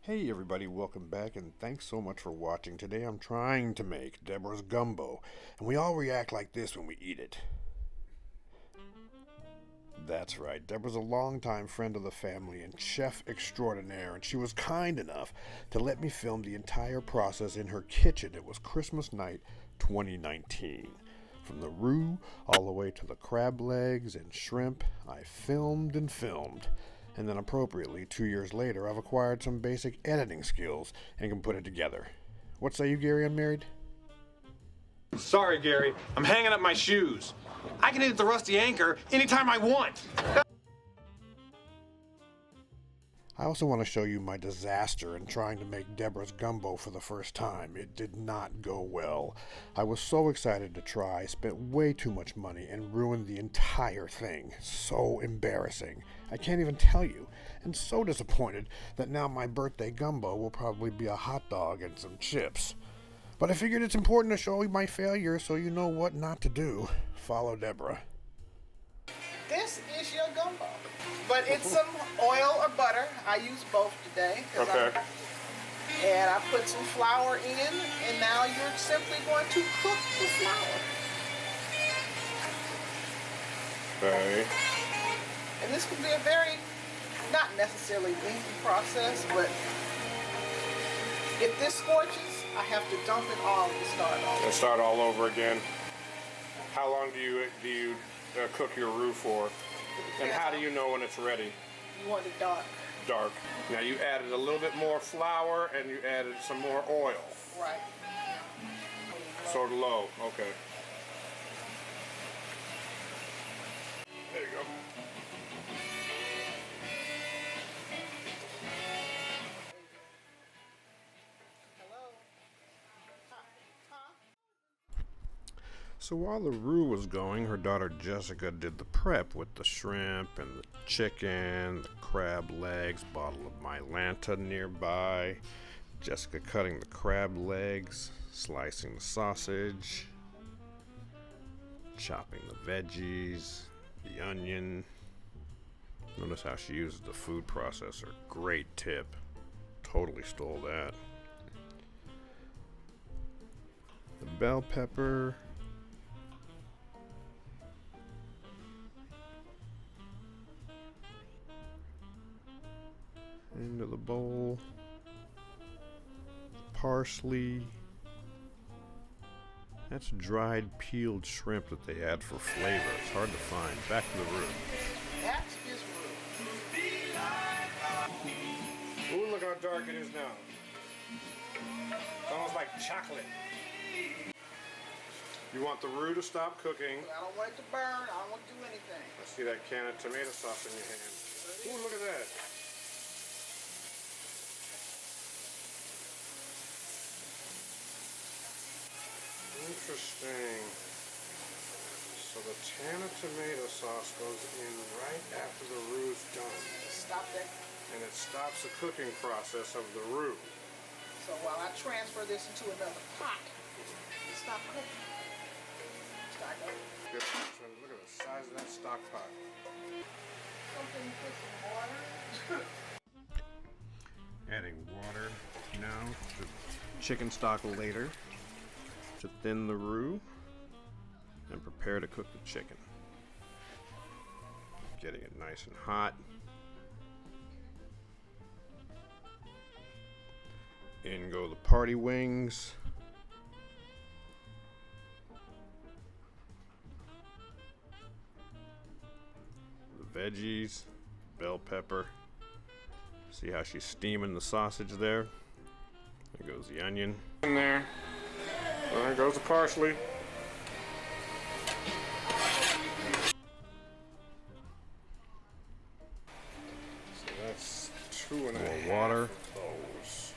Hey everybody, welcome back and thanks so much for watching. Today I'm trying to make Deborah's gumbo, and we all react like this when we eat it. That's right, Deborah's a longtime friend of the family and chef extraordinaire, and she was kind enough to let me film the entire process in her kitchen. It was Christmas night 2019. From the roux all the way to the crab legs and shrimp, I filmed and filmed. And then appropriately, 2 years later, I've acquired some basic editing skills and can put it together. What say you, Gary Unmarried? Sorry, Gary. I'm hanging up my shoes. I can hit the Rusty Anchor anytime I want. I also want to show you my disaster in trying to make Deborah's gumbo for the first time. It did not go well. I was so excited to try, spent way too much money, and ruined the entire thing. So embarrassing. I can't even tell you. And so disappointed that now my birthday gumbo will probably be a hot dog and some chips. But I figured it's important to show you my failure so you know what not to do. Follow Deborah. This is your gumbo. But it's some oil or butter. I use both today. Okay. And I put some flour in, and now you're simply going to cook the flour. Okay. And this can be a very, not necessarily lengthy process, but if this scorches, I have to dump it all and start all And start all over again. How long do you cook your roux for? And how do you know when it's ready? You want it dark. Dark. Now you added a little bit more flour and you added some more oil. Right. Sort of low. Okay. There you go. Hello? Huh? So while the roux was going, her daughter Jessica did the prep with the shrimp and the chicken, the crab legs, bottle of Mylanta nearby. Jessica cutting the crab legs, slicing the sausage, chopping the veggies, the onion. Notice how she uses the food processor. Great tip. Totally stole that. The bell pepper. Into the bowl. Parsley. That's dried peeled shrimp that they add for flavor. It's hard to find. Back to the roux. That is roux. Ooh, look how dark it is now. It's almost like chocolate. You want the roux to stop cooking. I don't want it to burn. I don't want to do anything. I see that can of tomato sauce in your hand. Ooh, look at that. Interesting. So the can of tomato sauce goes in right after the roux is done. Stop that. And it stops the cooking process of the roux. So while I transfer this into another pot, it stop cooking. Start cooking. Good. So look at the size of that stock pot. Something to put some water. Adding water now to chicken stock later to thin the roux and prepare to cook the chicken. Getting it nice and hot. In go the party wings. The veggies, bell pepper. See how she's steaming the sausage there? There goes the onion. In there. There goes the parsley. So that's 2.5 more water. Those.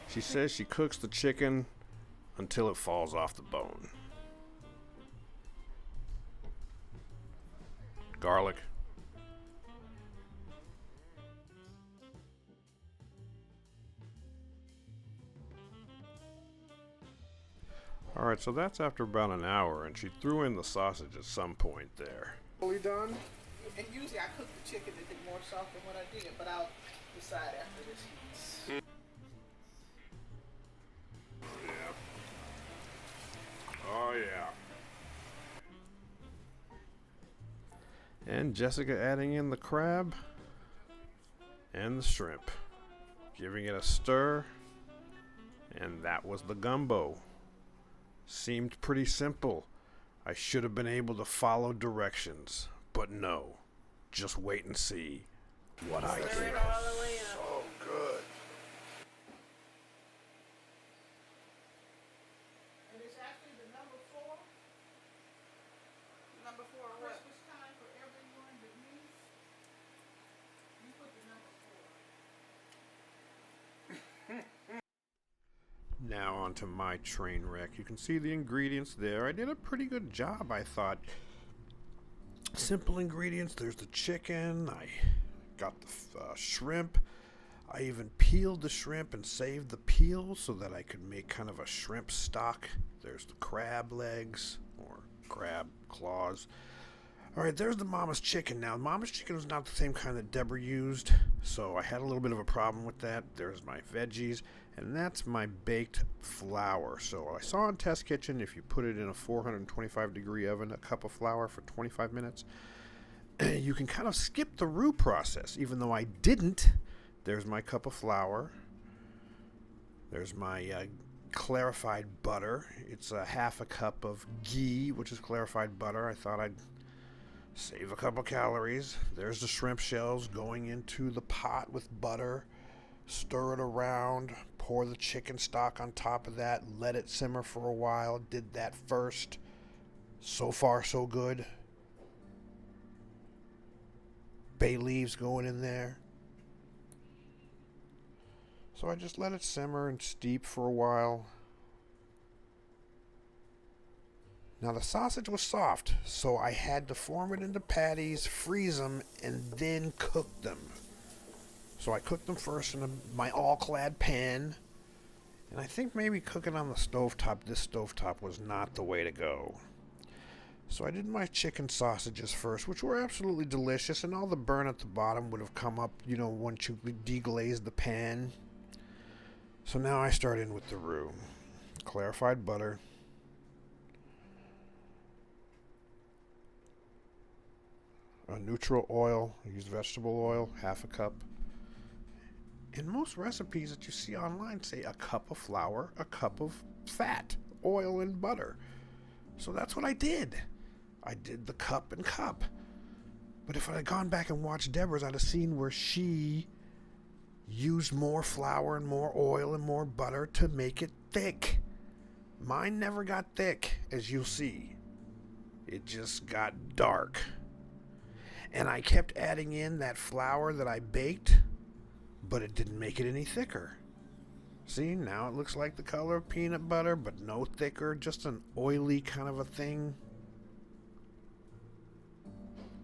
She says she cooks the chicken until it falls off the bone. Garlic. Alright, so that's after about an hour, and she threw in the sausage at some point there. Fully done? And usually I cook the chicken to be more soft than what I did, but I'll decide after this heat. Yeah. Oh, yeah. And Jessica adding in the crab and the shrimp, giving it a stir, and that was the gumbo. Seemed pretty simple. I should have been able to follow directions, but no. Just wait and see what I Stir do. it all the way up. So good. And it's actually the number 4. Number 4 what? Christmas time for everyone but me. You put the number 4. Now onto my train wreck. You can see the ingredients there. I did a pretty good job, I thought. Simple ingredients. There's the chicken. I got the shrimp. I even peeled the shrimp and saved the peel so that I could make kind of a shrimp stock. There's the crab legs or crab claws. Alright, there's the mama's chicken. Now, mama's chicken was not the same kind that Deborah used, so I had a little bit of a problem with that. There's my veggies, and that's my baked flour. So I saw in Test Kitchen, if you put it in a 425 degree oven, a cup of flour for 25 minutes, you can kind of skip the roux process, even though I didn't. There's my cup of flour. There's my clarified butter. It's a half a cup of ghee, which is clarified butter. I thought I'd save a couple calories. There's the shrimp shells going into the pot with butter. Stir it around. Pour the chicken stock on top of that. Let it simmer for a while. Did that first. So far, so good. Bay leaves going in there. So I just let it simmer and steep for a while. Now the sausage was soft, so I had to form it into patties, freeze them, and then cook them. So I cooked them first in my all-clad pan, and I think maybe cooking on the stovetop, this stovetop was not the way to go. So I did my chicken sausages first, which were absolutely delicious, and all the burn at the bottom would have come up, once you deglazed the pan. So now I start in with the roux. Clarified butter. A neutral oil, I use vegetable oil, half a cup. And most recipes that you see online say a cup of flour, a cup of fat, oil, and butter. So that's what I did. I did the cup and cup. But if I had gone back and watched Deborah's, I'd have seen where she used more flour and more oil and more butter to make it thick. Mine never got thick, as you'll see. It just got dark. And I kept adding in that flour that I baked, but it didn't make it any thicker. See, now it looks like the color of peanut butter, but no thicker, just an oily kind of a thing.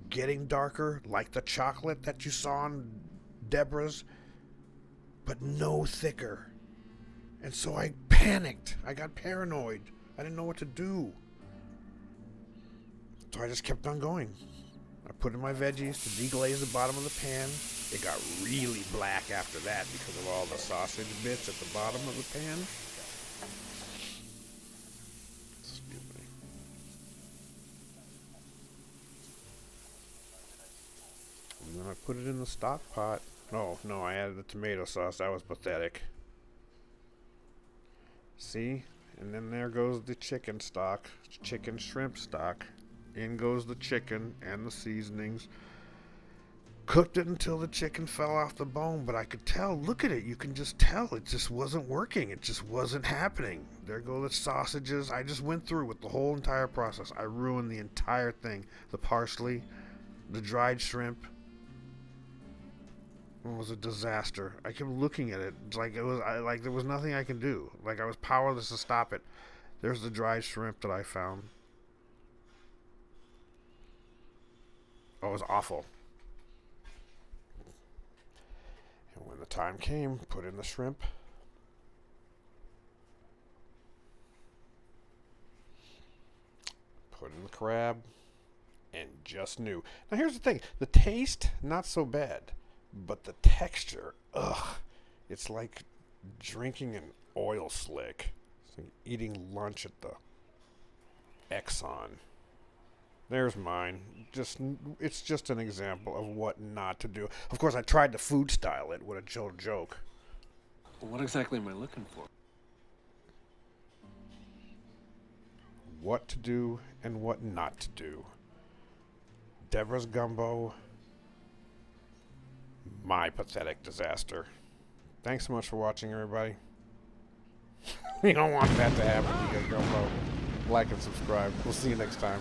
Getting darker, like the chocolate that you saw on Deborah's, but no thicker. And so I panicked. I got paranoid. I didn't know what to do. So I just kept on going. I put in my veggies to deglaze the bottom of the pan. It got really black after that because of all the sausage bits at the bottom of the pan. Excuse me. And then I put it in the stock pot. Oh, no, I added the tomato sauce. That was pathetic. See? And then there goes the chicken stock. Chicken shrimp stock. In goes the chicken and the seasonings. Cooked it until the chicken fell off the bone, but I could tell, look at it, you can just tell it just wasn't working. It just wasn't happening. There go the sausages. I just went through with the whole entire process. I ruined the entire thing. The parsley, the dried shrimp. It was a disaster. I kept looking at it. It's like there was nothing I could do. Like I was powerless to stop it. There's the dried shrimp that I found. Oh, it was awful. And when the time came, put in the shrimp. Put in the crab. And just knew. Now here's the thing. The taste, not so bad. But the texture, ugh. It's like drinking an oil slick. It's like eating lunch at the Exxon. There's mine. It's just an example of what not to do. Of course, I tried to food style it. What a joke. Well, what exactly am I looking for? What to do and what not to do. Deborah's Gumbo. My pathetic disaster. Thanks so much for watching, everybody. You don't want that to happen to you, Gumbo. Like and subscribe. We'll see you next time.